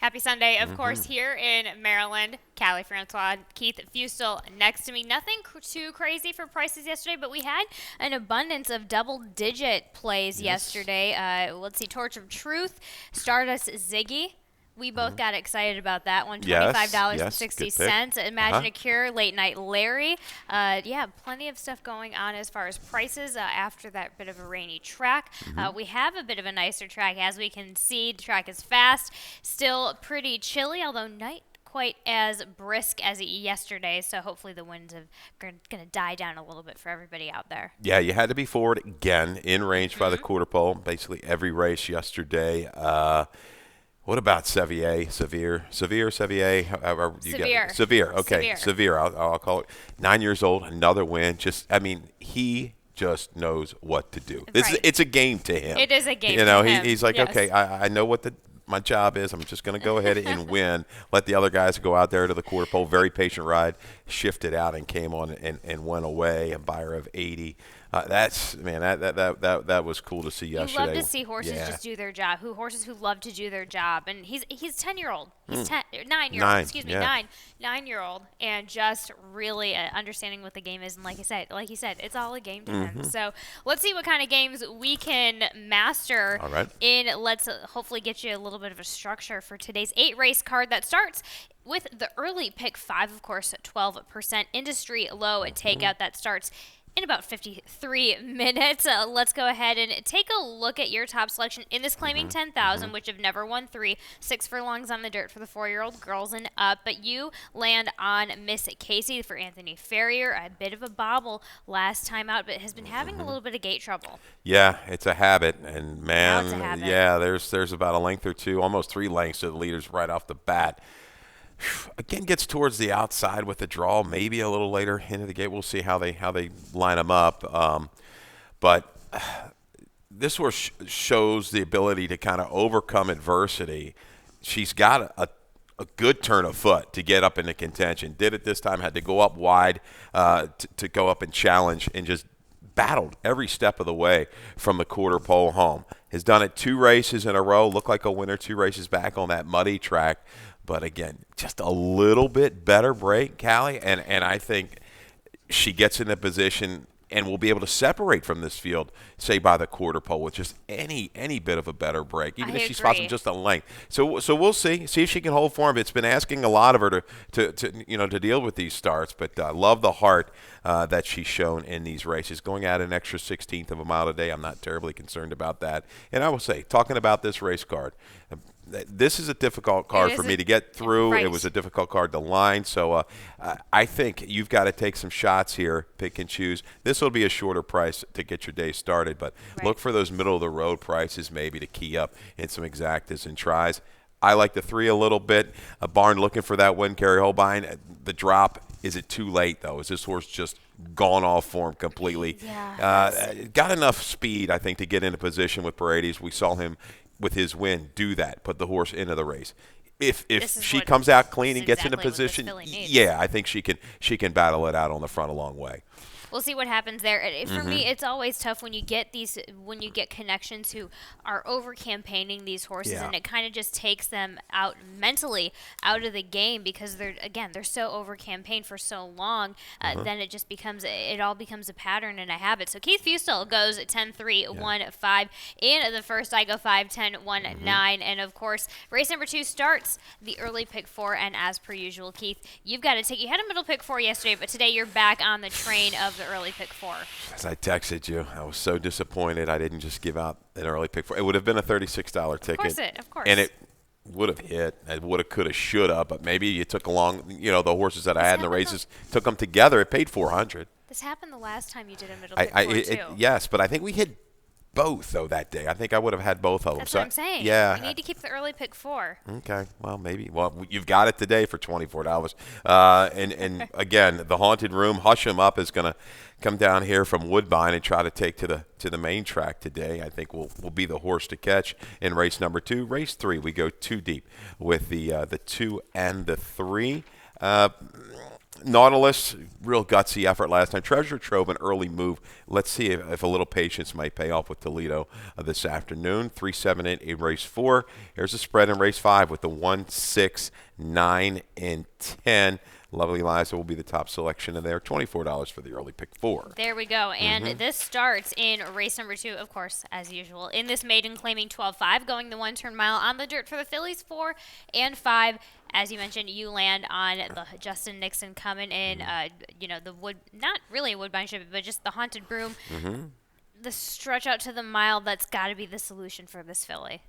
Happy Sunday, of course, here in Maryland. Callie Francois, Keith Fustel next to me. Nothing too crazy for prices yesterday, but we had an abundance of double-digit plays yesterday. Let's see, Torch of Truth, Stardust Ziggy. We both got excited about that one. $25.60. Imagine a Cure, Late Night Larry. Plenty of stuff going on as far as prices after that bit of a rainy track. We have a bit of a nicer track. As we can see, the track is fast. Still pretty chilly, although not quite as brisk as yesterday. So hopefully the winds are going to die down a little bit for everybody out there. Yeah, you had to be forward again, in range by the quarter pole. Basically every race yesterday. What about Sevier? Sevier? Severe. Okay, Severe. I'll call it. 9 years old, another win. He just knows what to do. It's a game to him. It is a game to him. He's like, yes. okay, I know what my job is. I'm just going to go ahead and win. Let the other guys go out there to the quarter pole. Very patient ride. Shifted out and came on and went away. A buyer of 80. That was cool to see yesterday. You love to see horses just do their job. Horses who love to do their job, and he's 10-year-old. He's 9-year-old. 9-year-old, and just really understanding what the game is. And like you said, it's all a game to him. So let's see what kind of games we can master. All right. Let's hopefully get you a little bit of a structure for today's 8-race card that starts with the early pick 5, of course, at 12%. Industry low at takeout that starts in about 53 minutes. Let's go ahead and take a look at your top selection in this claiming 10,000, which have never won 6 furlongs on the dirt for the 4-year-old girls and up. But you land on Miss Casey for Anthony Ferrier. A bit of a bobble last time out, but has been having a little bit of gate trouble. Yeah, it's a habit, and man, Now it's a habit. yeah, there's about a length or two, almost 3 lengths to the leaders right off the bat. Again, gets towards the outside with the draw, maybe a little later into the gate. We'll see how they line them up. But this horse shows the ability to kind of overcome adversity. She's got a good turn of foot to get up into contention. Did it this time, had to go up wide to go up and challenge, and just battled every step of the way from the quarter pole home. Has done it 2 races in a row, looked like a winner 2 races back on that muddy track. But again, just a little bit better break, Callie, and I think she gets in a position and will be able to separate from this field, say by the quarter pole, with just any bit of a better break, even if she spots them just a length. So we'll see if she can hold form. It's been asking a lot of her to deal with these starts, but love the heart that she's shown in these races. Going out an extra 16th of a mile today, I'm not terribly concerned about that. And I will say, talking about this race card, this is a difficult card for me to get through. Right. It was a difficult card to line. So I think you've got to take some shots here, pick and choose. This will be a shorter price to get your day started, but look for those middle-of-the-road prices maybe to key up in some exactas and tries. I like the 3 a little bit. A barn looking for that win, Kerry Holbein. The drop, is it too late, though? Is this horse just gone off form completely? Yeah. Got enough speed, I think, to get into position with Paredes. We saw him with his win do that, put the horse into the race. If she comes out clean and gets into position, yeah, I think she can battle it out on the front a long way. We'll see what happens there. For me, it's always tough when you get connections who are over campaigning these horses, and it kind of just takes them out mentally out of the game because they're so over campaigned for so long. Then it all becomes a pattern and a habit. So Keith Fustel goes 10-3, 1-5. In the first, I go 5-10, 1-9, and of course, race number 2 starts the early pick 4. And as per usual, Keith, you had a middle pick 4 yesterday, but today you're back on the train of the early pick 4. As I texted you, I was so disappointed I didn't just give out an early pick 4. It would have been a $36 ticket. Of course. And it would have hit. It would have, could have, should have. But maybe you took along, the horses that I had in the races, took them together. It paid $400. This happened the last time you did a middle pick 4 too. Yes, but I think we hit both, though, that day. I think I would have had both of them. That's what I'm saying. Yeah. You need to keep the early pick 4. Okay. Well, maybe. Well, you've got it today for $24. And again, the Haunted Room, Hush 'Em Up, is going to come down here from Woodbine and try to take to the main track today. I think will be the horse to catch in race number 2. Race 3, we go 2 deep with the 2 and the 3. Nautilus, real gutsy effort last time. Treasure Trove, an early move. Let's see if a little patience might pay off with Toledo this afternoon. 3-7 in race 4. Here's a spread in race 5 with the 1, 6, 9, and 10. Lovely Liza will be the top selection in there. $24 for the early pick 4. There we go. And this starts in race number 2, of course, as usual. In this maiden claiming 12.5, going the 1-turn mile on the dirt for the fillies 4 and 5. As you mentioned, you land on the Justin Nixon coming in, the wood, not really a Woodbine Ship, but just the Haunted Broom. The stretch out to the mile, that's got to be the solution for this filly.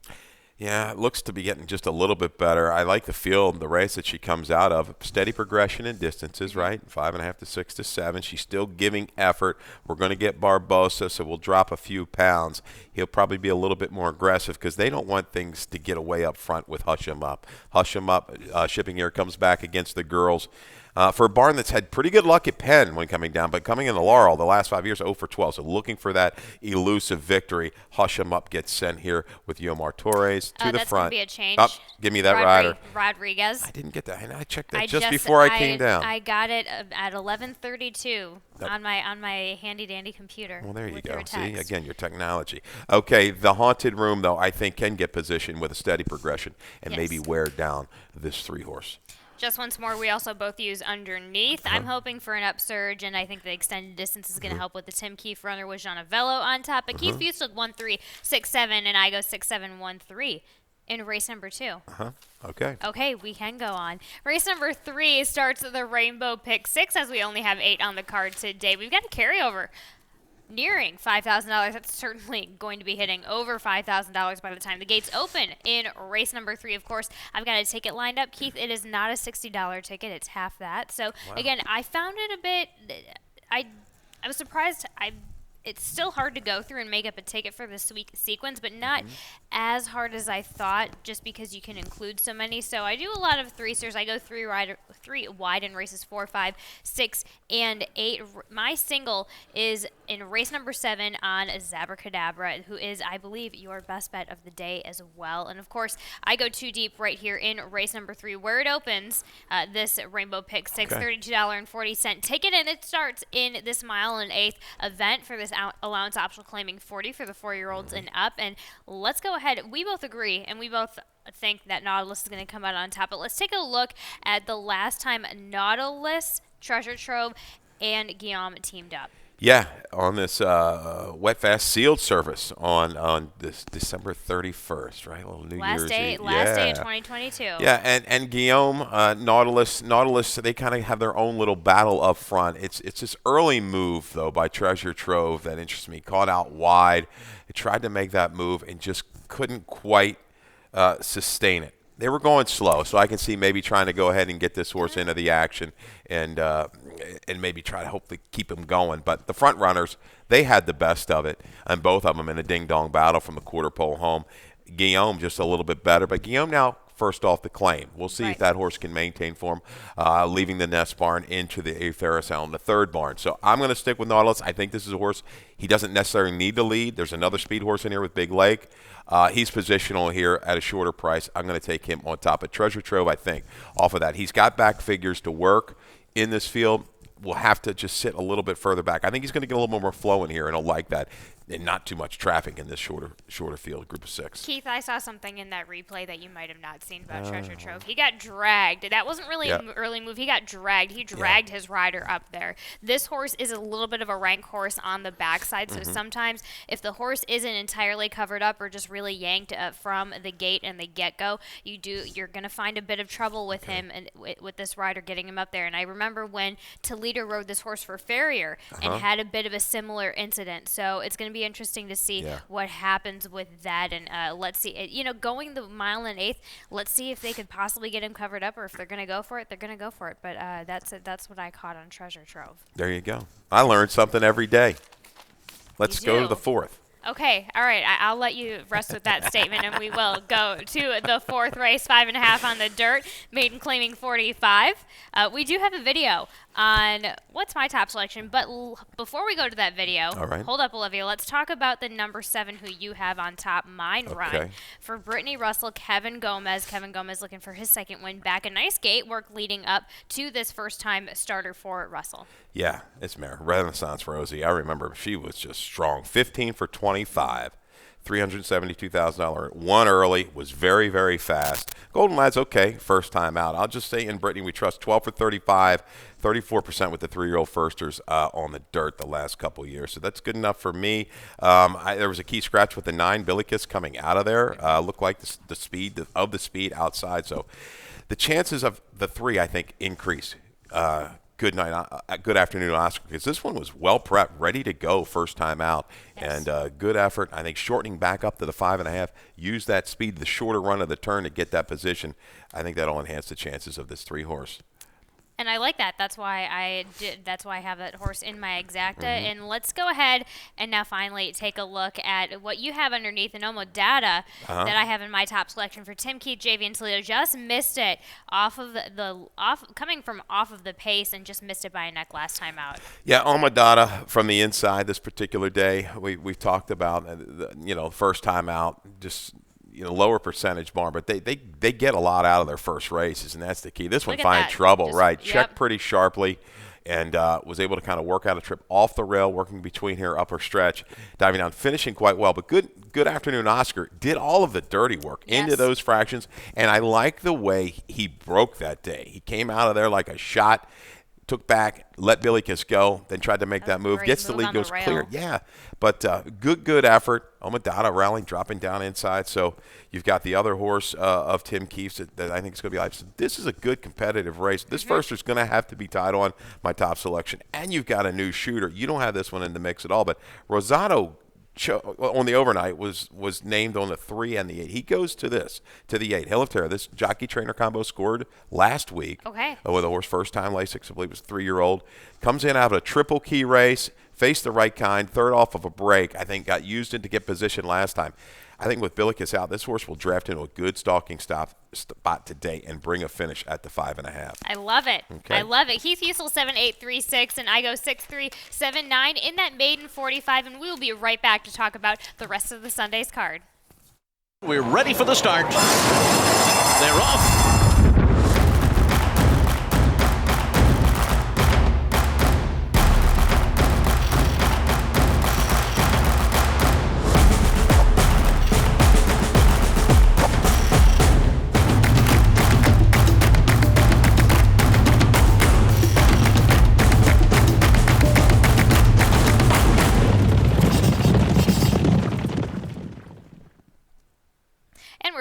Yeah, it looks to be getting just a little bit better. I like the feel of the race that she comes out of. Steady progression in distances, right? 5.5 to 6 to 7. She's still giving effort. We're going to get Barbosa, so we'll drop a few pounds. He'll probably be a little bit more aggressive because they don't want things to get away up front with Hush 'Em Up. Hush 'Em Up, Shipping Here comes back against the girls. For a barn that's had pretty good luck at Penn when coming down, but coming into Laurel the last 5 years, 0 for 12. So looking for that elusive victory. Hush 'Em Up gets sent here with Yomar Torres to the that's front. Going to be a change. Oh, give me that rider. Rodriguez. I didn't get that. And I checked that just before I came down. I got it at 11:32 on my handy dandy computer. Well, there you with go. Your text. See, again, your technology. Okay, the Haunted Room, though, I think can get positioned with a steady progression and maybe wear down this 3-horse. Just once more, we also both use underneath. I'm hoping for an upsurge, and I think the extended distance is going to help with the Tim Keefe runner with Gianavello on top. But Keefe used 1-3-6-7, and I go 6-7-1-3 in race number 2. Okay. Okay, we can go on. Race number 3 starts the Rainbow Pick 6, as we only have 8 on the card today. We've got a carryover nearing $5,000. That's certainly going to be hitting over $5,000 by the time the gates open in race number 3. Of course, I've got a ticket lined up. Keith, it is not a $60 ticket. It's half that. So, again, I found it a bit – I was surprised. It's still hard to go through and make up a ticket for this week sequence, but not as hard as I thought, just because you can include so many. So I do a lot of 3-sters. I go 3 wide in races 4, 5, 6, and 8. My single is in race number 7 on ZABRACADABRA, who is, I believe, your best bet of the day as well. And, of course, I go 2 deep right here in race number 3, where it opens this Rainbow Pick 6, $32.40 ticket, and it starts in this 1.125 event for this allowance optional claiming 40 for the 4-year-olds and up. And let's go ahead. We both agree, and we both think that Nautilus is going to come out on top. But let's take a look at the last time Nautilus, Treasure Trove, and Guillaume teamed up. Yeah, on this wet fast sealed service on this December 31st, right? A little New Year's Eve. Last day of 2022. Yeah, and Guillaume, Nautilus, they kind of have their own little battle up front. It's this early move though by Treasure Trove that interests me. Caught out wide, it tried to make that move and just couldn't quite sustain it. They were going slow, so I can see maybe trying to go ahead and get this horse into the action and maybe try to hopefully keep him going. But the front runners, they had the best of it, and both of them in a ding-dong battle from the quarter pole home. Guillaume just a little bit better, but Guillaume now first off the claim. We'll see if that horse can maintain form, leaving the Nest barn into the 8th Aerosol in the 3rd barn. So I'm going to stick with Nautilus. I think this is a horse he doesn't necessarily need to lead. There's another speed horse in here with Big Lake. He's positional here at a shorter price. I'm going to take him on top of Treasure Trove, I think, off of that. He's got back figures to work in this field. We'll have to just sit a little bit further back. I think he's going to get a little more flow in here, and he'll like that. And not too much traffic in this shorter field, group of 6. Keith, I saw something in that replay that you might have not seen about Treasure Trove. He got dragged. That wasn't really an early move. He got dragged. He dragged his rider up there. This horse is a little bit of a rank horse on the backside, so sometimes if the horse isn't entirely covered up or just really yanked from the gate and the get-go, you're going to find a bit of trouble with him and with this rider getting him up there. And I remember when Toledo rode this horse for Farrier and had a bit of a similar incident. So it's going to be interesting to see what happens with that, and let's see. Going the 1.125, let's see if they could possibly get him covered up, or if they're going to go for it. They're going to go for it. But that's what I caught on Treasure Trove. There you go. I learned something every day. Let's go to the 4th. Okay, all right. I'll let you rest with that statement, and we will go to the fourth race, 5.5 on the dirt. Maiden claiming 45. We do have a video on what's my top selection, but before we go to that video, All right. hold up, Olivia. Let's talk about the number 7 who you have on top. Mine run for Brittany Russell, Kevin Gomez. Kevin Gomez looking for his second win back. A nice gate work leading up to this first-time starter for Russell. Yeah, it's Mare. Renaissance Rosie. I remember she was just strong. 15 for 25. $372,000. Won early, was very, very fast. Golden Lad's okay, first time out. I'll just say in Brittany we trust 12 for 35, 34% with the 3-year-old firsters on the dirt the last couple years. So that's good enough for me. There was a key scratch with the 9. Billy Kiss coming out of there. Looked like the speed outside. So the chances of the 3, I think, increase. Good afternoon, Oscar, because this one was well prepped, ready to go first time out, and good effort. I think shortening back up to the 5.5, use that speed, the shorter run of the turn to get that position. I think that'll enhance the chances of this 3-horse. And I like that. That's why I have that horse in my exacta. And let's go ahead and now finally take a look at what you have underneath Anomo data that I have in my top selection for Tim Keith, JV, and Toledo. Just missed it coming from off of the pace and just missed it by a neck last time out. Yeah, Almadata from the inside this particular day. We've talked about first time out, just lower percentage barn, but they get a lot out of their first races, and that's the key. This one find trouble, right? Checked pretty sharply, and was able to kind of work out a trip off the rail, working between here, upper stretch, diving down, finishing quite well. But good afternoon, Oscar. Did all of the dirty work into those fractions, and I like the way he broke that day. He came out of there like a shot. Took back, let Billy Kiss go, then tried to make that move. Gets the lead, goes clear. Yeah, but good effort. Omadata rallying, dropping down inside. So you've got the other horse of Tim Keefe's that I think is going to be live. So this is a good competitive race. This first is going to have to be tied on my top selection. And you've got a new shooter. You don't have this one in the mix at all. But Rosado on the overnight was named on the 3 and the 8. He goes to the 8. Hill of Terror. This jockey trainer combo scored last week with a horse first time Lasix. I believe it was 3-year-old. Comes in out of a triple key race, faced the right kind, third off of a break. I think got used in to get position last time. I think with Billikis out, this horse will draft into a good stalking spot today and bring a finish at the 5.5. I love it. Okay. I love it. Heath Usel 7.836, and I go 6.379 in that maiden 45, and we'll be right back to talk about the rest of the Sunday's card. We're ready for the start. They're off.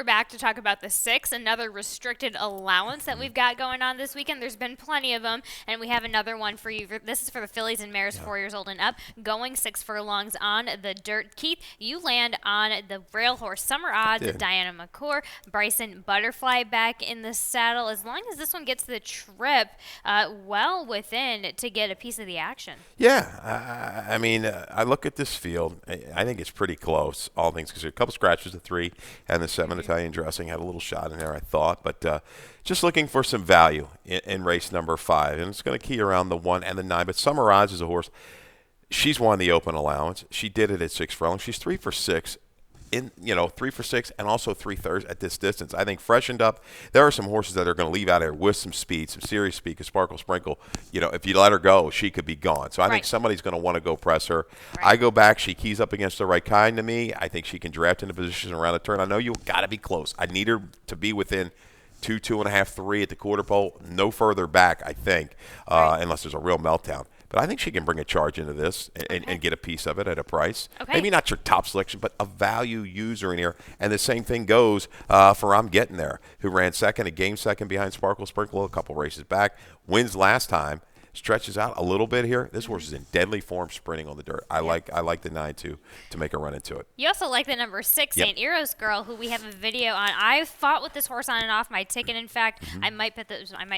Back to talk about the 6, another restricted allowance that we've got going on this weekend. There's been plenty of them, and we have another one for you. This is for the fillies and mares 4 years old and up, going 6 furlongs on the dirt. Keith, you land on the rail horse Summer Odds, Diana McCour, Bryson Butterfly back in the saddle. As long as this one gets the trip well within to get a piece of the action. Yeah, I mean, I look at this field. I think it's pretty close, all things considered. A couple scratches, the 3 and the 7 Italian dressing had a little shot in there, I thought, but just looking for some value in race number 5, and it's going to key around the 1 and the 9. But Summer Odds is a horse. She's won the open allowance. She did it at 6 furlongs. She's 3 for 6. 3 for 6 and also 3/3 at this distance. I think freshened up. There are some horses that are going to leave out here with some speed, some serious speed. Because Sparkle Sprinkle, if you let her go, she could be gone. So I think somebody's going to want to go press her. I go back. She keys up against the right kind to me. I think she can draft into position around the turn. I know you got to be close. I need her to be within 2, 2.5, 3 at the quarter pole. No further back, I think, unless there's a real meltdown. But I think she can bring a charge into this and get a piece of it at a price. Maybe not your top selection, but a value user in here. And the same thing goes for I'm Getting There, who ran second, a game second behind Sparkle Sprinkle a couple races back. Wins last time. stretches out a little bit here. This horse is in deadly form sprinting on the dirt. I like the 9-2 to make a run into it. You also like the number 6, St. Eros Girl, who we have a video on. I've fought with this horse on and off my ticket. In fact, I might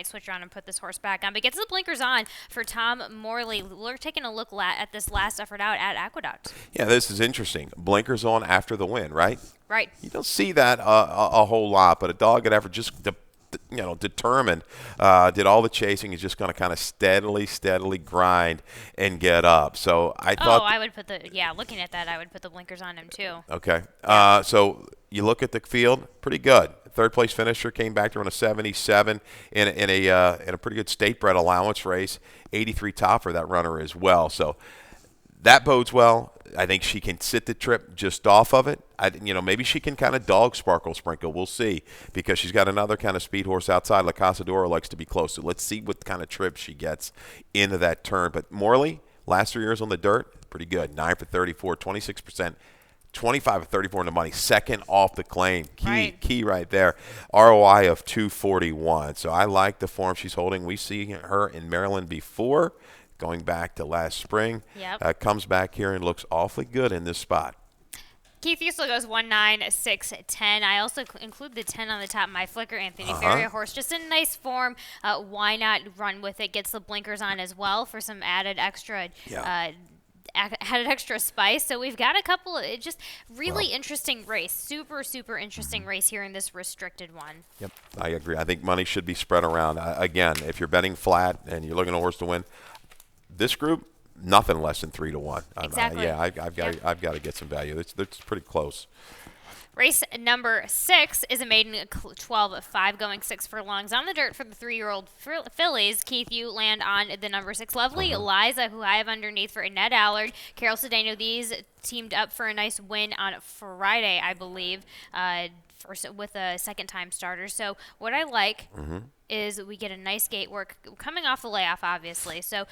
switch around and put this horse back on. But gets the blinkers on for Tom Morley. We're taking a look at this last effort out at Aqueduct. Yeah, this is interesting. Blinkers on after the win, right? Right. You don't see that a whole lot, but a dogged effort, just determined, did all the chasing, is just going to kind of steadily grind and get up. So I thought. I would put looking at that, I would put the blinkers on him too. Okay. So you look at the field, pretty good. Third place finisher came back to run a 77 in a pretty good state bred allowance race. 83 top for that runner as well. So that bodes well. I think she can sit the trip just off of it. Maybe she can kind of dog Sparkle Sprinkle. We'll see, because she's got another kind of speed horse outside. La Casadora likes to be close. So let's see what kind of trip she gets into that turn. But Morley, last 3 years on the dirt, pretty good. 9 for 34, 26%. 25 of 34 in the money, second off the claim. Key right there. ROI of 241. So I like the form she's holding. We see her in Maryland before, going back to last spring. Yep. Comes back here and looks awfully good in this spot. Keith Fusel goes 1, 9, 6, 10. I also include the 10 on the top. My Flicker, Anthony Ferrier horse, just in nice form. Why not run with it? Gets the blinkers on as well for some added extra. Added extra spice. So we've got a couple of just really interesting race. Super interesting race here in this restricted one. Yep, I agree. I think money should be spread around. Again, if you're betting flat and you're looking at a horse to win, this group, nothing less than 3 to 1. Exactly. I've got to get some value. It's pretty close. Race number 6 is a maiden 12-5 going 6 furlongs on the dirt for the 3-year-old fillies. Keith, you land on the number 6. Lovely Eliza, who I have underneath for Annette Allard. Carol Cedeno, these teamed up for a nice win on Friday, I believe, with a second-time starter. So what I like is we get a nice gate work coming off the layoff, obviously. So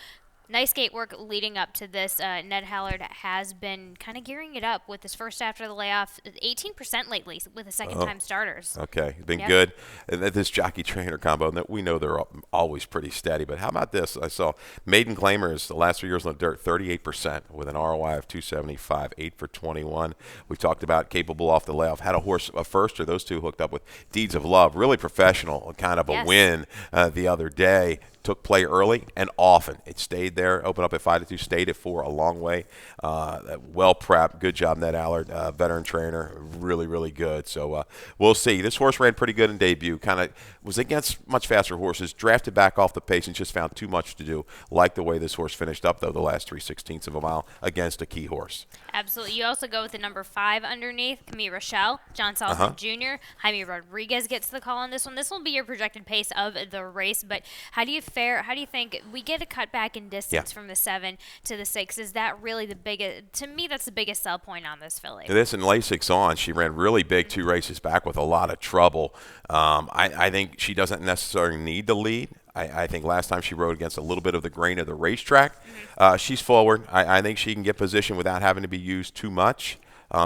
nice gate work leading up to this. Ned Hallard has been kind of gearing it up with his first after the layoff, 18% lately with the second-time starters. Okay, been good. And this jockey-trainer combo, that we know they're always pretty steady. But how about this? I saw Maiden Claimers the last 3 years on the dirt, 38% with an ROI of 275, 8 for 21. We talked about capable off the layoff. Had a horse, a firster, those two hooked up with Deeds of Love. Really professional, kind of a win the other day. Took play early and often. It stayed there, opened up at 5-2, stayed at 4 a long way. Well prepped, good job, Ned Allard, veteran trainer, really good. So we'll see. This horse ran pretty good in debut. Kind of was against much faster horses, drafted back off the pace and just found too much to do. Like the way this horse finished up, though, the last 3/16 of a mile against a key horse. Absolutely. You also go with the number 5 underneath, Camille Rochelle, John Salzman Jr., Jaime Rodriguez gets the call on this one. This will be your projected pace of the race, but how do you think we get a cut back in distance from the 7 to the 6? Is that really the biggest? To me, that's the biggest sell point on this filly. This and Lasix on, she ran really big 2 races back with a lot of trouble. I think she doesn't necessarily need to lead. I think last time she rode against a little bit of the grain of the racetrack. She's forward. I think she can get position without having to be used too much.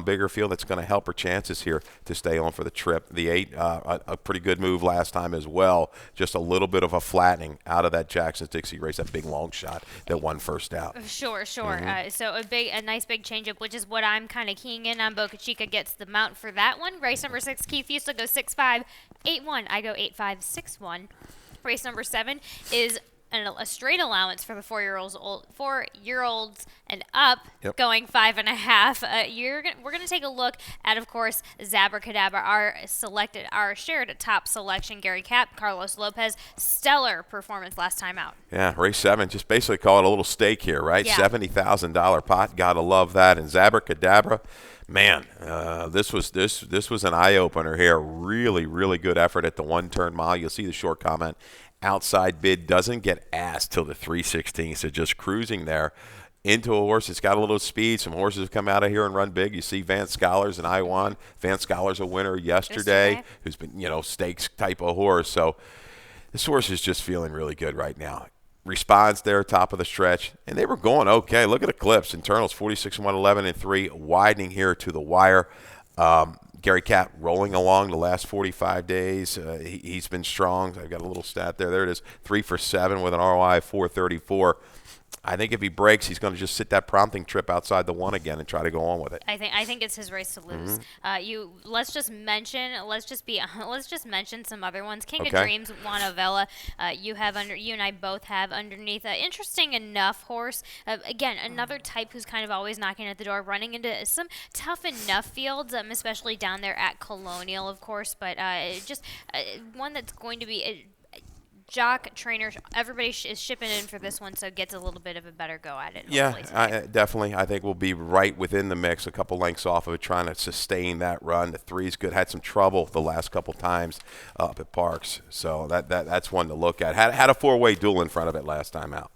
Bigger field, that's going to help her chances here to stay on for the trip. The 8, a pretty good move last time as well. Just a little bit of a flattening out of that Jackson-Dixie race, that big long shot that won first out. Sure. So a nice big changeup, which is what I'm kind of keying in on. Boca Chica gets the mount for that one. Race number 6, Keith Fusel goes 6-5, 8-1. I go 8-5, 6-1. Race number 7 is a straight allowance for the 4-year-olds and up, going 5.5. We're gonna take a look at, of course, ZABRACADABRA, our shared top selection. Gary Capp, Carlos Lopez, stellar performance last time out. Yeah, race 7, just basically call it a little stake here, right? Yeah. $70,000 pot, gotta love that. And ZABRACADABRA, man, this was an eye opener here. Really good effort at the 1-turn mile. You'll see the short comment. Outside bid, doesn't get asked till the 3/16, so just cruising there into a horse. It's got a little speed. Some horses have come out of here and run big. You see Vance Scholars and Iwan. Vance Scholars a winner yesterday. Who's been, stakes type of horse. So this horse is just feeling really good right now. Responds there, top of the stretch, and they were going okay. Look at the clips. Internals 46-1, 11-3, widening here to the wire. Gary Capp rolling along the last 45 days. He's been strong. I've got a little stat there. There it is, 3 for 7 with an ROI of 434. I think if he breaks, he's going to just sit that prompting trip outside the 1 again and try to go on with it. I think it's his race to lose. Let's just mention some other ones. King of Dreams, Juan Vela. You and I both have underneath. Interesting enough horse. Again, another type who's kind of always knocking at the door, running into some tough enough fields, especially down there at Colonial, of course. But just one that's going to be. Jock, trainer, everybody is shipping in for this one, so gets a little bit of a better go at it. Yeah, definitely. I think we'll be right within the mix, a couple lengths off of it, trying to sustain that run. The 3's good. Had some trouble the last couple times up at Parks, so that's one to look at. Had a 4-way duel in front of it last time out.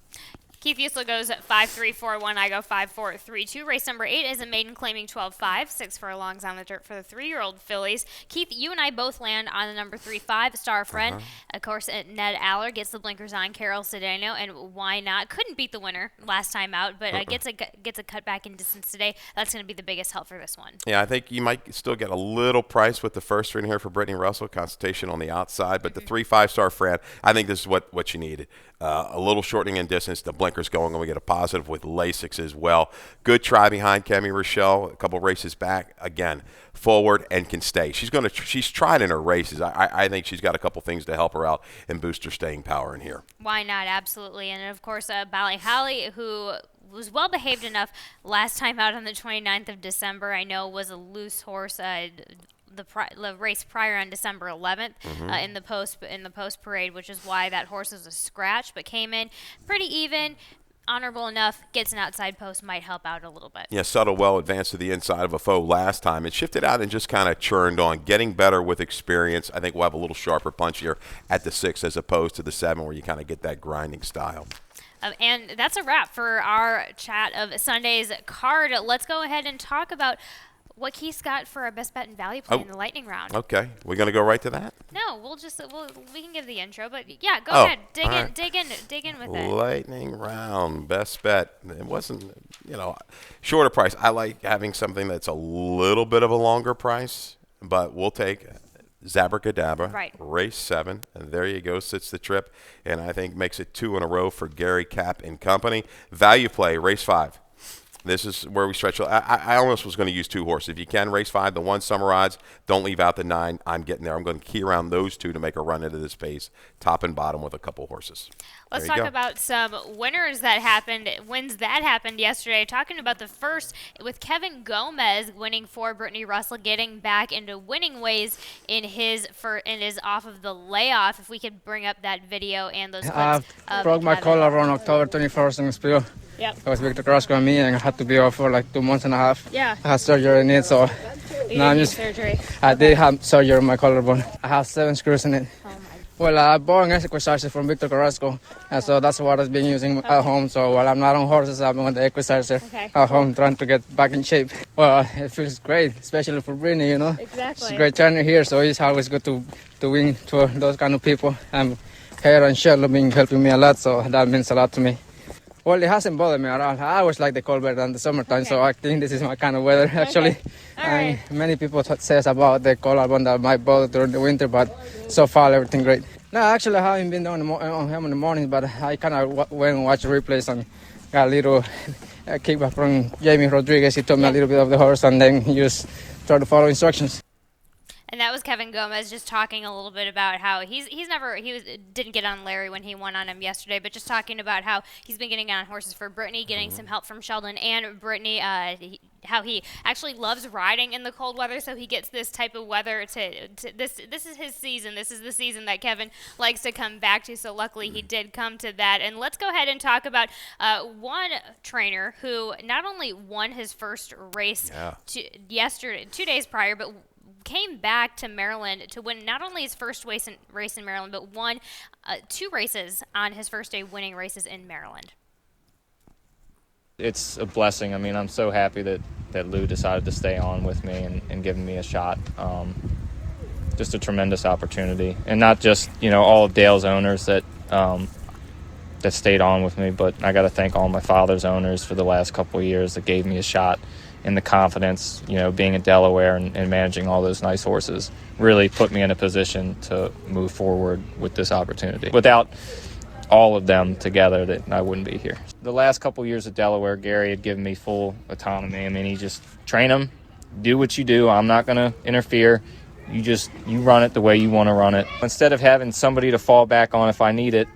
Keith Usel goes 5-3-4-1. I go 5-4-3-2. Race number 8 is a maiden claiming 12-5. 6 furlongs on the dirt for the 3-year-old fillies. Keith, you and I both land on the number 3-5, Star Friend. Of course, Ned Aller gets the blinkers on. Carol Cedeno, and why not? Couldn't beat the winner last time out, but gets a cut back in distance today. That's going to be the biggest help for this one. Yeah, I think you might still get a little price with the first in here for Brittany Russell. Consultation on the outside, but the 3-5 Star Friend, I think this is what you needed. A little shortening in distance. The blinkers going, and we get a positive with Lasix as well. Good try behind Kemi Rochelle. A couple races back. Again, forward and can stay. She's tried in her races. I think she's got a couple things to help her out and boost her staying power in here. Why not? Absolutely. And, of course, Bally Holly, who was well behaved enough last time out on the 29th of December. I know was a loose horse. The race prior on December 11th in the post parade, which is why that horse is a scratch, but came in pretty even, honorable enough, gets an outside post, might help out a little bit. Yeah, Subtle well advanced to the inside of a foe last time. It shifted out and just kind of churned on, getting better with experience. I think we'll have a little sharper punch here at the 6 as opposed to the 7 where you kind of get that grinding style. And that's a wrap for our chat of Sunday's card. Let's go ahead and talk about what Keith's got for our best bet and value play in the lightning round. Okay. We're going to go right to that? No, we can give the intro, but yeah, go ahead. Dig in with it. Lightning round, best bet. It wasn't, shorter price. I like having something that's a little bit of a longer price, but we'll take ZABRACADABRA, right. Race 7, and there you go, sits the trip, and I think makes it 2 in a row for Gary Capp and company. Value play, Race 5. This is where we stretch. I almost was going to use 2 horses. If you can, Race 5, the 1 Summer Odds, don't leave out the 9. I'm getting there. I'm going to key around those 2 to make a run into this pace, top and bottom with a couple horses. Let's talk about some wins that happened yesterday. Talking about the first with Kevin Gomez winning for Brittany Russell, getting back into winning ways in his off of the layoff. If we could bring up that video and those clips. I broke my collar on October 21st in Spiel. Yep. It was Victor Carrasco and me, and I had to be off for like 2 months and a half. Yeah. I had surgery in it, so now I'm just. Surgery. I did have surgery on my collarbone. I have 7 screws in it. Oh my. Well, I bought an exercise from Victor Carrasco, and so that's what I've been using at home. So while I'm not on horses, I'm on the exerciser at home trying to get back in shape. Well, it feels great, especially for Brittany, Exactly. She's a great trainer here, so it's always good to win for those kind of people. And her and Shell have been helping me a lot, so that means a lot to me. Well, it hasn't bothered me at all. I always like the cold weather than the summertime, so I think this is my kind of weather, actually. And many people says about the collarbone that might bother during the winter, but so far everything great. No, actually I haven't been on him in the morning, but I kind of went and watched the replays and got a little kickback from Jamie Rodriguez. He told me a little bit of the horse, and then he just tried to follow instructions. And that was Kevin Gomez just talking a little bit about how didn't get on Larry when he won on him yesterday, but just talking about how he's been getting on horses for Brittany, getting some help from Sheldon and Brittany, how he actually loves riding in the cold weather, so he gets this type of weather this is his season. This is the season that Kevin likes to come back to, so luckily he did come to that. And let's go ahead and talk about one trainer who not only won his first race yesterday, 2 days prior, but came back to Maryland to win not only his first race in Maryland, but won 2 races on his first day, winning races in Maryland. It's a blessing. I mean, I'm so happy that Lou decided to stay on with me and giving me a shot. Just a tremendous opportunity. And not just, all of Dale's owners that stayed on with me, but I got to thank all my father's owners for the last couple of years that gave me a shot and the confidence, being in Delaware and managing all those nice horses really put me in a position to move forward with this opportunity. Without all of them together, that I wouldn't be here. The last couple years at Delaware, Gary had given me full autonomy. I mean, he just train them, do what you do. I'm not going to interfere. You run it the way you want to run it. Instead of having somebody to fall back on if I need it,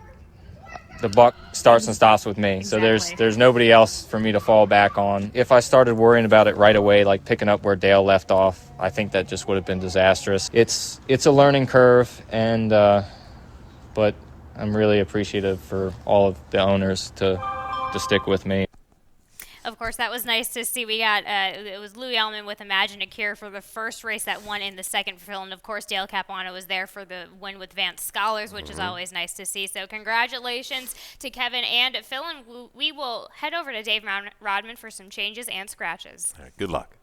the buck starts and stops with me. Exactly. So there's nobody else for me to fall back on. If I started worrying about it right away, like picking up where Dale left off, I think that just would have been disastrous. It's a learning curve, and but I'm really appreciative for all of the owners to stick with me. Of course, that was nice to see. We got it was Louis Elman with Imagine a Cure for the first race that won in the second fill, and of course Dale Capuano was there for the win with Vance Scholars, which is always nice to see. So congratulations to Kevin and Phil, and we will head over to Dave Rodman for some changes and scratches. All right, good luck.